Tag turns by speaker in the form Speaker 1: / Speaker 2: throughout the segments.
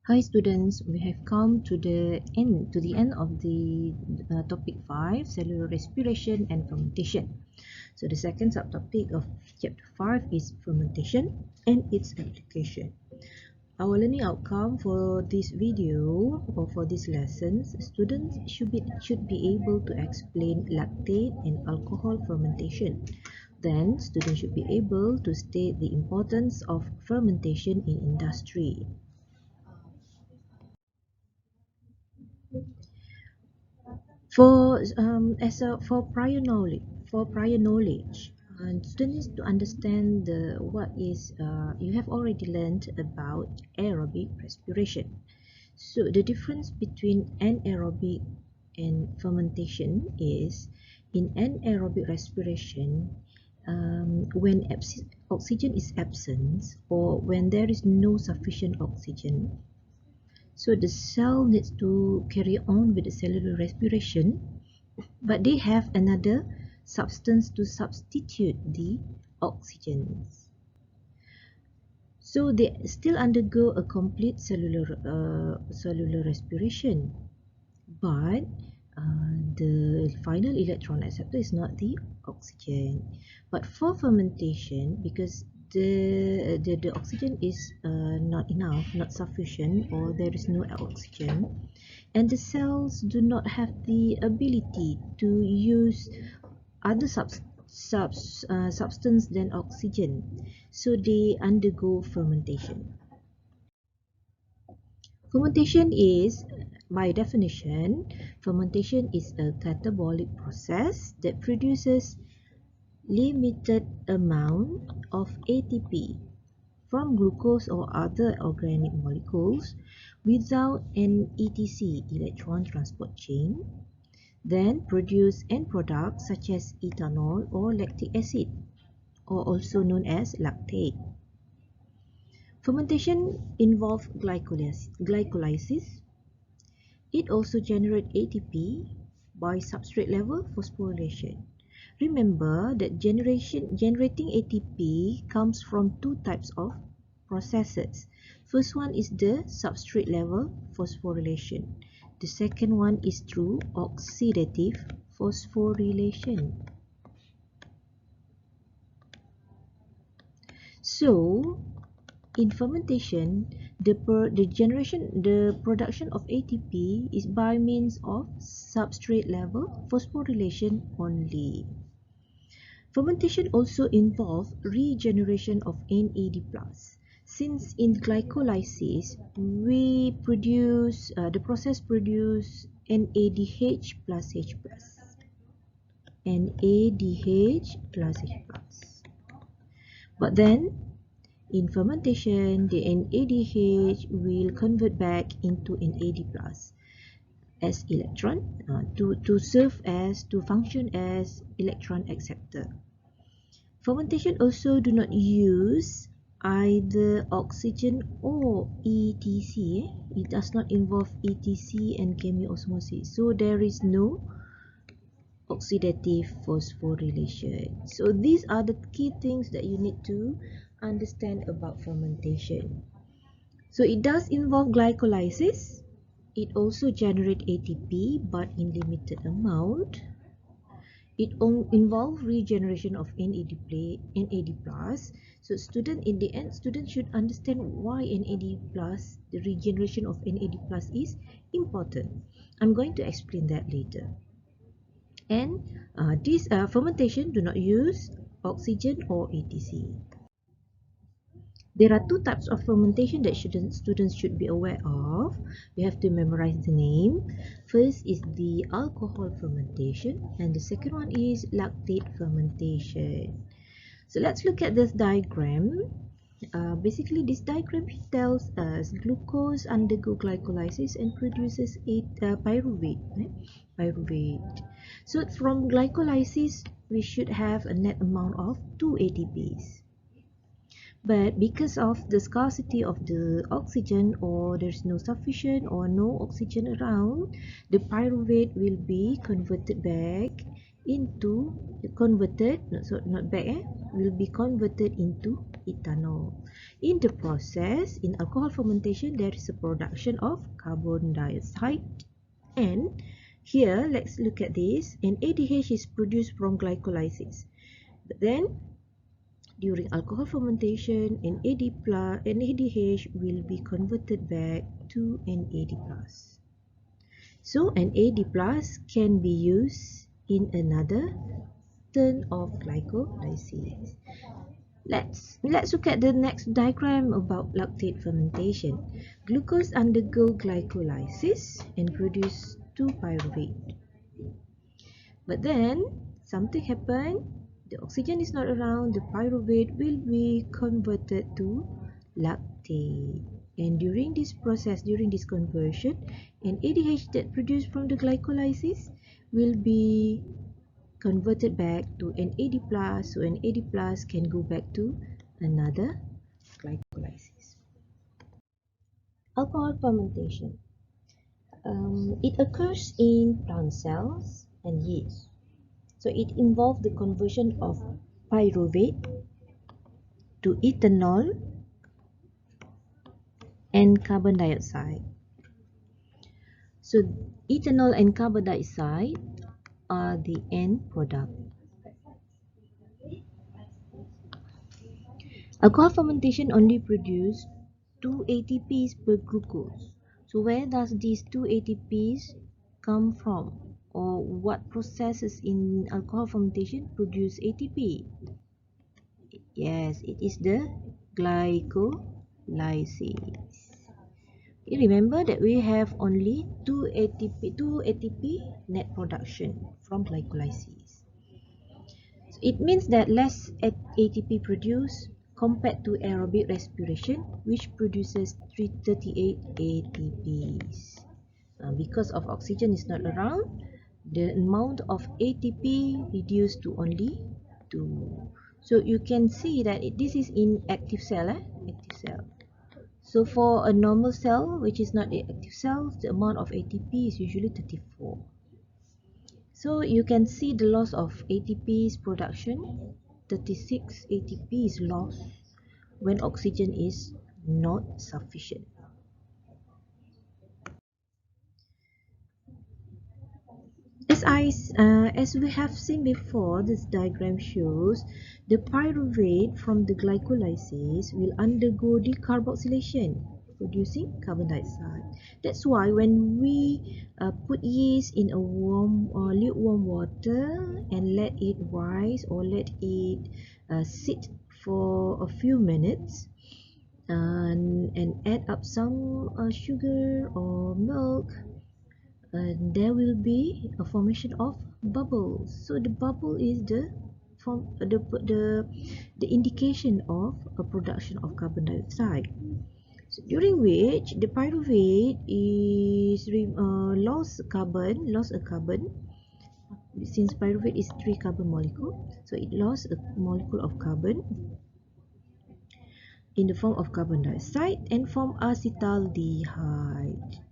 Speaker 1: Hi students, we have come to the end of the topic 5, cellular respiration and fermentation. So the second subtopic of chapter 5 is fermentation and its application. Our learning outcome for this video or for these lessons, students should be able to explain lactate and alcohol fermentation. Then students should be able to state the importance of fermentation in industry. For prior knowledge, students to understand what is you have already learned about aerobic respiration. So the difference between anaerobic and fermentation is in anaerobic respiration, when oxygen is absent or when there is no sufficient oxygen. So the cell needs to carry on with the cellular respiration, but they have another substance to substitute the oxygens. So they still undergo a complete cellular respiration, but the final electron acceptor is not the oxygen. But for fermentation, because the oxygen is not enough, not sufficient, or there is no oxygen, and the cells do not have the ability to use other substance than oxygen, so they undergo fermentation. Fermentation is, by definition, fermentation is a catabolic process that produces limited amount of ATP from glucose or other organic molecules without an ETC, electron transport chain, then produce end products such as ethanol or lactic acid, or also known as lactate. Fermentation involves glycolysis. It also generates ATP by substrate level phosphorylation. Remember that generating ATP comes from two types of processes. First one is the substrate level phosphorylation. The second one is through oxidative phosphorylation. So, in fermentation, the production of ATP is by means of substrate level phosphorylation only. Fermentation also involves regeneration of NAD+. Since in glycolysis, the process produce NADH plus H+. NADH plus H+. But then, in fermentation, the NADH will convert back into NAD+ as electron to function as electron acceptor. Fermentation also do not use either oxygen or ETC. It does not involve ETC and chemiosmosis. So there is no oxidative phosphorylation. So these are the key things that you need to understand about fermentation. So it does involve glycolysis. It also generates ATP but in limited amount. It involves regeneration of NAD+. So students should understand why NAD+, the regeneration of NAD+ is important. I'm going to explain that later. And this fermentation do not use oxygen or ETC. There are two types of fermentation that students should be aware of. You have to memorize the name. First is the alcohol fermentation, and the second one is lactate fermentation. So let's look at this diagram. Basically, this diagram tells us glucose undergo glycolysis and produces pyruvate. Pyruvate. So from glycolysis, we should have a net amount of 2 ATPs. But because of the scarcity of the oxygen, or there's no sufficient or no oxygen around, the pyruvate will be converted back into converted, not back, will be converted into ethanol. In the process, in alcohol fermentation, there is a production of carbon dioxide, and here let's look at this. NADH is produced from glycolysis, but then during alcohol fermentation, NADH will be converted back to NAD+. So NAD+ can be used in another turn of glycolysis. Let's look at the next diagram about lactate fermentation. Glucose undergo glycolysis and produce 2-pyruvate. But then something happened. The oxygen is not around. The pyruvate will be converted to lactate. And during this process, during this conversion, NADH that produced from the glycolysis will be converted back to NAD+, so NAD+ can go back to another glycolysis. Alcohol fermentation. It occurs in plant cells and yeast. So it involves the conversion of pyruvate to ethanol and carbon dioxide. So ethanol and carbon dioxide are the end product. Alcohol fermentation only produces 2 ATPs per glucose. So where does these 2 ATPs come from? Or what processes in alcohol fermentation produce ATP? Yes, it is the glycolysis. Remember that we have only 2 ATP net production from glycolysis. So it means that less ATP produced compared to aerobic respiration, which produces 38 ATPs. Because of oxygen is not around, the amount of ATP reduced to only 2. So you can see that this is in active cell. Active cell. So for a normal cell, which is not an active cell, the amount of ATP is usually 34. So you can see the loss of ATP's production. 36 ATP is lost when oxygen is not sufficient. As we have seen before, this diagram shows the pyruvate from the glycolysis will undergo decarboxylation, producing carbon dioxide. That's why when we put yeast in a warm or lukewarm water and let it rise or let it sit for a few minutes and add up some sugar or milk, there will be a formation of bubbles. So the bubble is the indication of a production of carbon dioxide. So during which the pyruvate is lost a carbon. Since pyruvate is 3 carbon molecule, so it lost a molecule of carbon in the form of carbon dioxide and form acetaldehyde.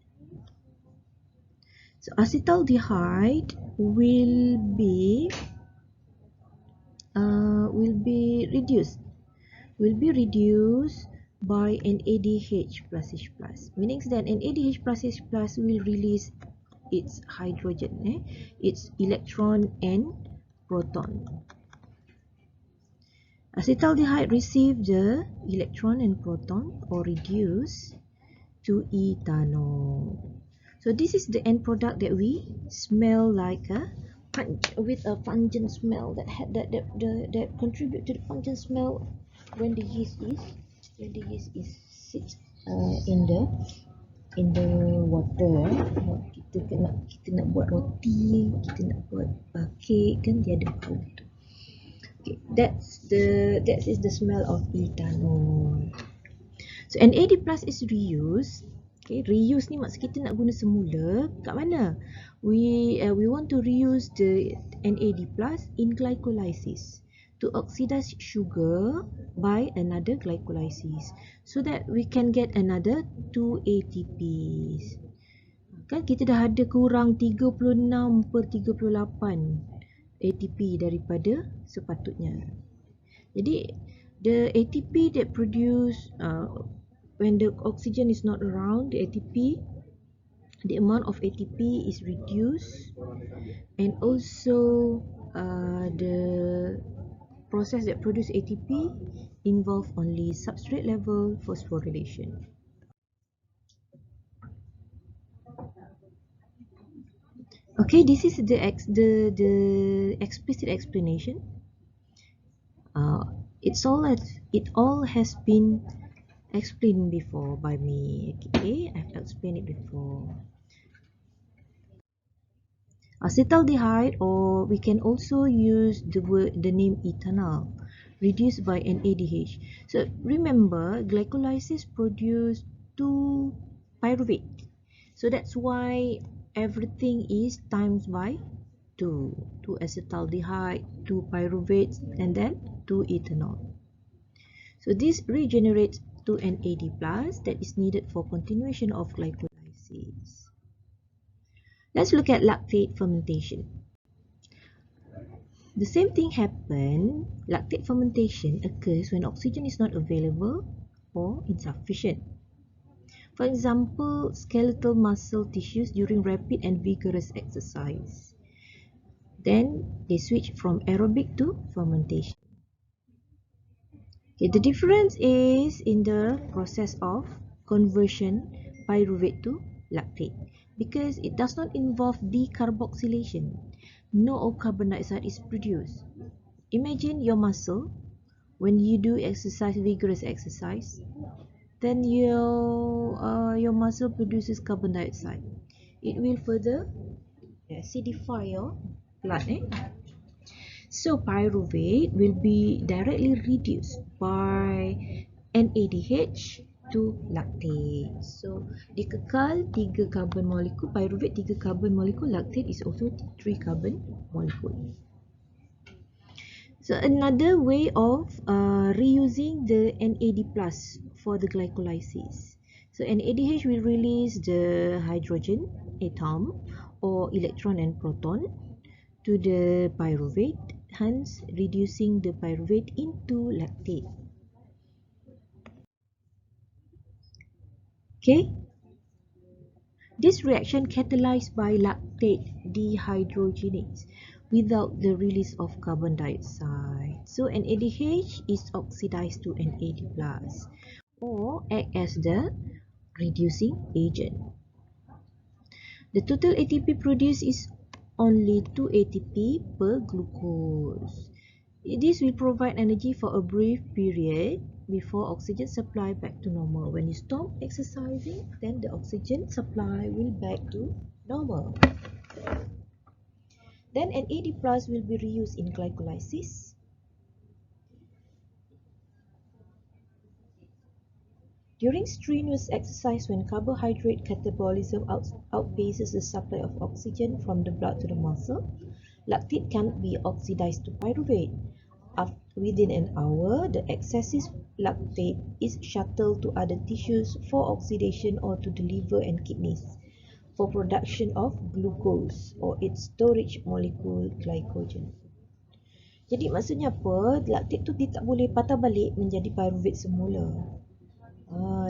Speaker 1: So acetaldehyde will be reduced by NADH plus H plus, meaning that NADH plus H plus will release its hydrogen, its electron and proton. Acetaldehyde receive the electron and proton or reduce to ethanol. So this is the end product that we smell like with a pungent smell that contribute to the pungent smell when the yeast is sit in the water. Kita nak buat roti, kita nak buat kek kan, dia ada bau tu. Okay, that is the smell of ethanol. So NAD plus is reused. Okay, reuse ni maksud kita nak guna semula kat mana? We want to reuse the NAD plus in glycolysis to oxidize sugar by another glycolysis so that we can get another 2 ATPs. Kan kita dah ada kurang 36/38 ATP daripada sepatutnya. Jadi the ATP that produce when the oxygen is not around, the amount of ATP is reduced, and also the process that produce ATP involve only substrate level phosphorylation. Okay, this is the explicit explanation. It all has been explained before by me. Okay, I've explained it before. Acetaldehyde, or we can also use the name ethanol, reduced by NADH. So remember, glycolysis produce 2 pyruvate. So that's why everything is times by 2. 2 acetaldehyde, 2 pyruvates, and then 2 ethanol. So this regenerates to NAD+, that is needed for continuation of glycolysis. Let's look at lactate fermentation. The same thing happens. Lactate fermentation occurs when oxygen is not available or insufficient. For example, skeletal muscle tissues during rapid and vigorous exercise. Then they switch from aerobic to fermentation. Okay, the difference is in the process of conversion pyruvate to lactate, because it does not involve decarboxylation. No carbon dioxide is produced. Imagine your muscle when you do exercise, vigorous exercise, then your muscle produces carbon dioxide. It will further acidify your blood. So pyruvate will be directly reduced by NADH to lactate. So dikekal 3 carbon molecule, pyruvate 3 carbon molecule, lactate is also 3 carbon molecule. So another way of reusing the NAD+ for the glycolysis. So NADH will release the hydrogen atom or electron and proton to the pyruvate, hence reducing the pyruvate into lactate. Okay, this reaction catalyzed by lactate dehydrogenase without the release of carbon dioxide. So NADH is oxidized to NAD+ or act as the reducing agent. The total ATP produced is only 2 ATP per glucose. This will provide energy for a brief period before oxygen supply back to normal. When you stop exercising, then the oxygen supply will back to normal. Then NAD+ will be reused in glycolysis. During strenuous exercise, when carbohydrate catabolism outpaces the supply of oxygen from the blood to the muscle, lactate cannot be oxidized to pyruvate. Within an hour, the excessive lactate is shuttled to other tissues for oxidation or to the liver and kidneys for production of glucose or its storage molecule glycogen. Jadi maksudnya apa? Lactate tu dia tak boleh patah balik menjadi pyruvate semula.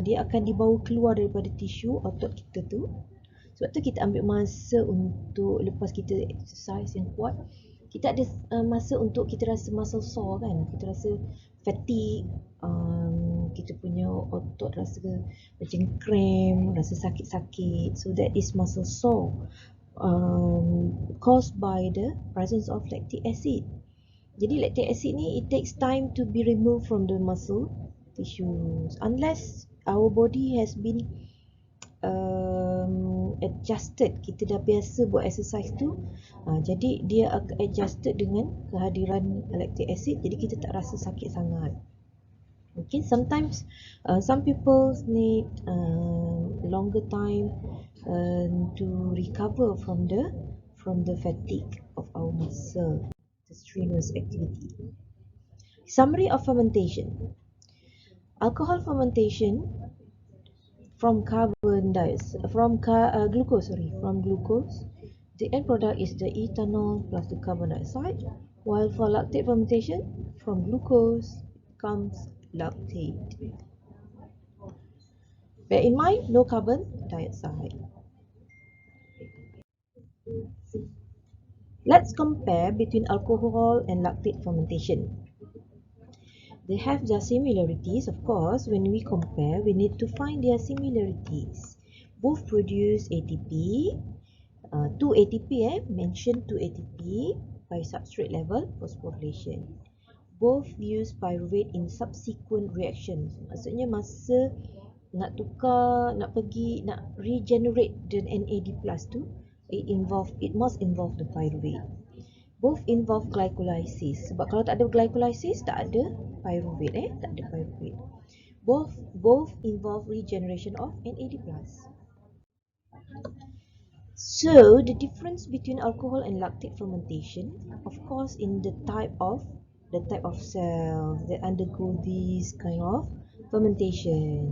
Speaker 1: Dia akan dibawa keluar daripada tisu otot kita tu. Sebab tu kita ambil masa untuk lepas kita exercise yang kuat, kita ada masa untuk kita rasa muscle sore kan, kita rasa fatigue, kita punya otot rasa macam cramp, rasa sakit-sakit. So that is muscle sore caused by the presence of lactic acid. Jadi lactic acid ni, it takes time to be removed from the muscle tissues unless our body has been adjusted. Kita dah biasa buat exercise tu, jadi dia akan adjusted dengan kehadiran lactic acid, jadi kita tak rasa sakit sangat. Okay, sometimes some people need longer time to recover from the fatigue of our muscle, the strenuous activity. Summary of fermentation. Alcohol fermentation from glucose the end product is the ethanol plus the carbon dioxide, while for lactate fermentation, from glucose comes lactate. Bear in mind, no carbon dioxide. Let's compare between alcohol and lactate fermentation. They have their similarities, of course. When we compare, we need to find their similarities. Both produce ATP, 2 ATP, mentioned 2 ATP by substrate level phosphorylation. Both use pyruvate in subsequent reactions. Maksudnya masa nak tukar, nak pergi, nak regenerate the NAD plus tu, it must involve the pyruvate. Both involve glycolysis. Sebab kalau tak ada glycolysis, tak ada pyruvate, tak ada pyruvate. Both involve regeneration of NAD plus. So the difference between alcohol and lactate fermentation, of course, in the type of cells that undergo this kind of fermentation.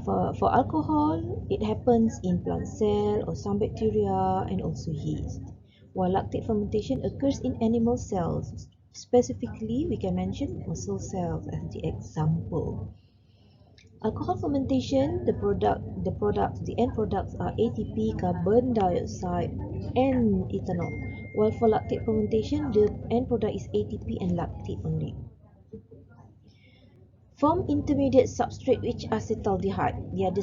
Speaker 1: For alcohol, it happens in plant cell or some bacteria and also yeast, while lactate fermentation occurs in animal cells. Specifically, we can mention muscle cells as the example. Alcohol fermentation, the end products are ATP, carbon dioxide, and ethanol. While for lactate fermentation, the end product is ATP and lactate only. Form intermediate substrate which acetaldehyde. The other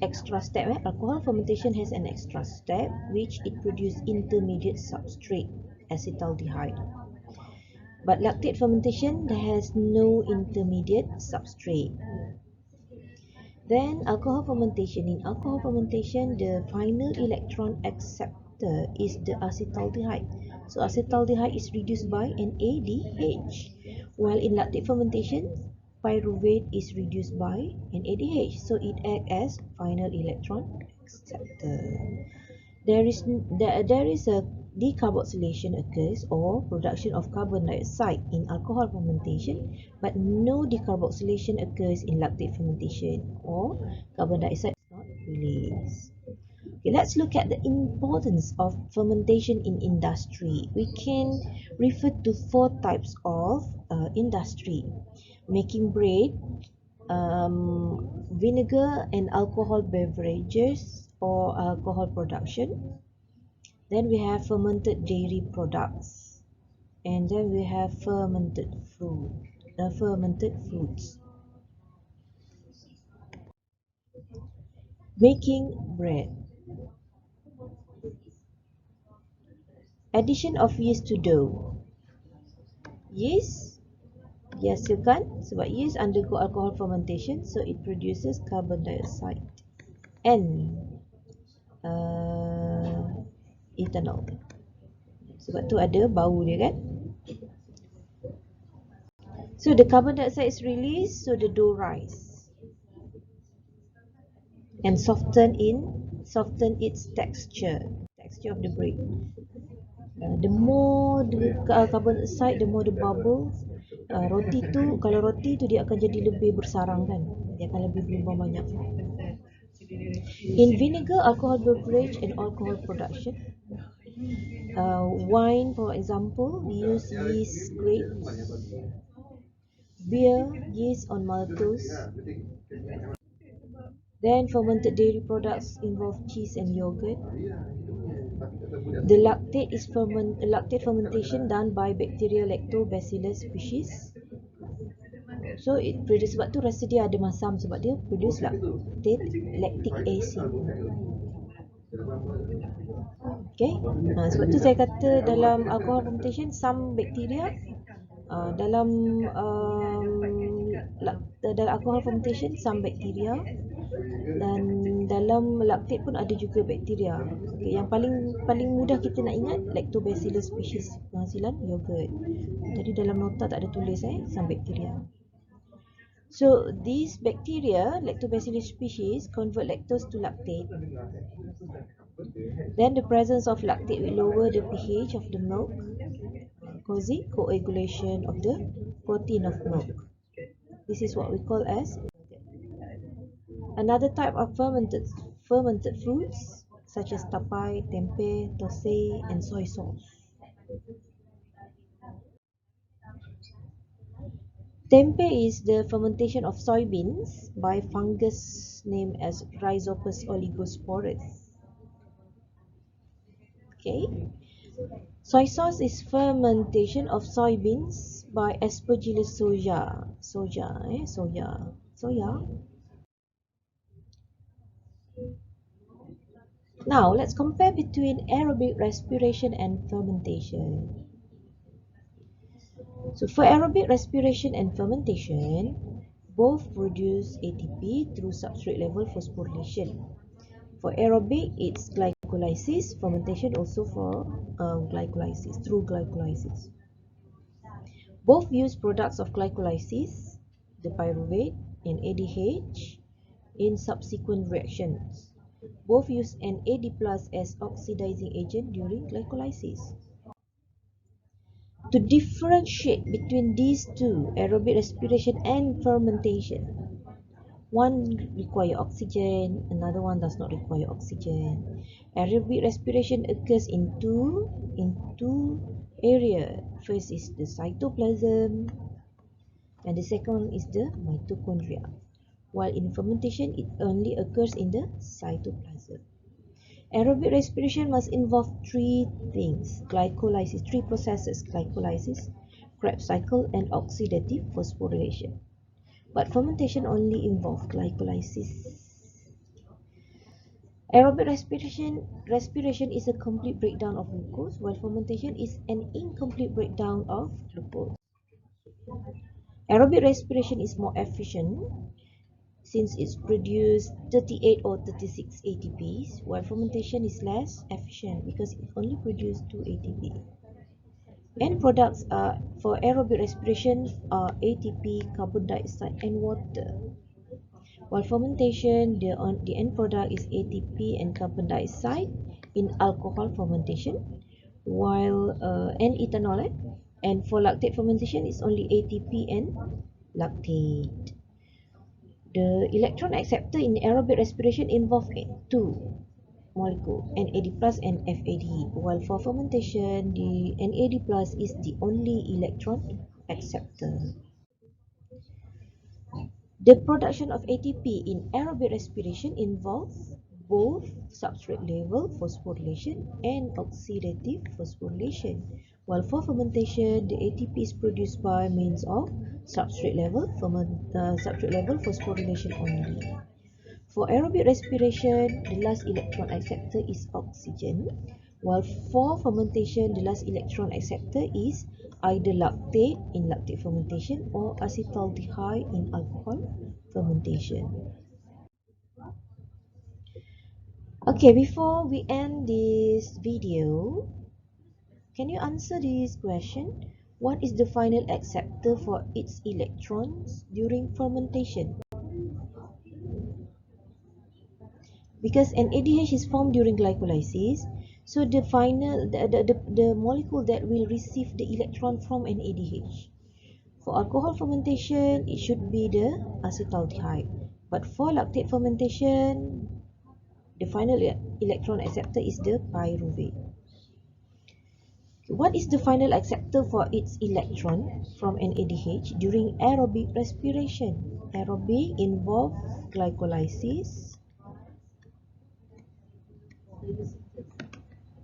Speaker 1: extra step. Alcohol fermentation has an extra step which it produces intermediate substrate, acetaldehyde. But lactate fermentation, there has no intermediate substrate. Then alcohol fermentation. In alcohol fermentation, the final electron acceptor is the acetaldehyde. So acetaldehyde is reduced by NADH. While in lactate fermentation, pyruvate is reduced by NADH. So it acts as final electron acceptor. There is a decarboxylation occurs or production of carbon dioxide in alcohol fermentation, but no decarboxylation occurs in lactate fermentation, or carbon dioxide is not released. Okay, let's look at the importance of fermentation in industry. We can refer to 4 types of industry: making bread, vinegar and alcohol beverages or alcohol production. Then we have fermented dairy products, and then we have fermented fruits. Making bread. Addition of yeast to dough. Yeast dihasilkan sebab yeast undergo alcohol fermentation, so it produces carbon dioxide and ethanol. Sebab tu ada bau dia kan. So the carbon dioxide is released, so the dough rise and soften its texture of the bread. The more the carbon dioxide, the more the bubbles. Roti tu, kalau roti tu dia akan jadi lebih bersarang kan, dia akan lebih berubah banyak. In vinegar, alcohol beverage and alcohol production, wine for example, we use yeast grapes. Beer, yeast on maltose. Then fermented dairy products involve cheese and yogurt. The lactate fermentation done by bacteria Lactobacillus species. So it produce, sebab tu rasa dia ada masam sebab dia produce lactic acid. Okay, sebab tu saya kata dalam alcohol fermentation, some bacteria dalam alcohol fermentation, some bacteria, dan dalam lactate pun ada juga bakteria. Okay, yang paling mudah kita nak ingat Lactobacillus species, penghasilan yogurt. Tadi dalam nota tak ada tulis some bacteria. So these bacteria, Lactobacillus species, convert lactose to lactate. Then the presence of lactate will lower the pH of the milk, causing coagulation of the protein of milk. This is what we call as. Another type of fermented foods, such as tapai, tempeh, thosai, and soy sauce. Tempeh is the fermentation of soybeans by fungus named as Rhizopus oligosporus. Okay. Soy sauce is fermentation of soybeans by Aspergillus soya. Now let's compare between aerobic respiration and fermentation. So for aerobic respiration and fermentation, both produce ATP through substrate level phosphorylation. For aerobic, it's glycolysis. Fermentation also for glycolysis, through glycolysis. Both use products of glycolysis, the pyruvate and ADH, in subsequent reactions. Both use NAD+ as oxidizing agent during glycolysis. To differentiate between these two, aerobic respiration and fermentation, one requires oxygen, another one does not require oxygen. Aerobic respiration occurs in two areas. First is the cytoplasm, and the second one is the mitochondria. While in fermentation, it only occurs in the cytoplasm. Aerobic respiration must involve three things: glycolysis, three processes: glycolysis, Krebs cycle, and oxidative phosphorylation. But fermentation only involves glycolysis. Aerobic respiration is a complete breakdown of glucose, while fermentation is an incomplete breakdown of glucose. Aerobic respiration is more efficient since it's produced 38 or 36 ATPs, while fermentation is less efficient because it only produces 2 ATP. End products are for aerobic respiration are ATP, carbon dioxide, and water. While fermentation, the end product is ATP and carbon dioxide in alcohol fermentation, while and ethanol. And for lactate fermentation, it's only ATP and lactate. The electron acceptor in aerobic respiration involves two molecules, NAD+ and FAD, while for fermentation, the NAD+ is the only electron acceptor. The production of ATP in aerobic respiration involves both substrate level phosphorylation and oxidative phosphorylation, while for fermentation, the ATP is produced by means of substrate level phosphorylation only. For aerobic respiration, the last electron acceptor is oxygen, while for fermentation, the last electron acceptor is either lactate in lactic fermentation or acetaldehyde in alcohol fermentation. Okay, before we end this video, can you answer this question? What is the final acceptor for its electrons during fermentation? Because NADH is formed during glycolysis, so the molecule that will receive the electron from NADH. For alcohol fermentation, it should be the acetaldehyde. But for lactate fermentation, the final electron acceptor is the pyruvate. What is the final acceptor for its electron from NADH during aerobic respiration? Aerobic involves glycolysis,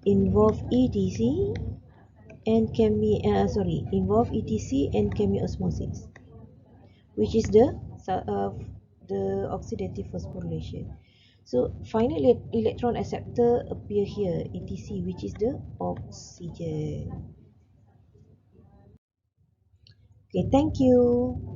Speaker 1: involve ETC and chemiosmosis, which is the oxidative phosphorylation. So final electron acceptor appear here, ETC, which is the oxygen. Okay, thank you.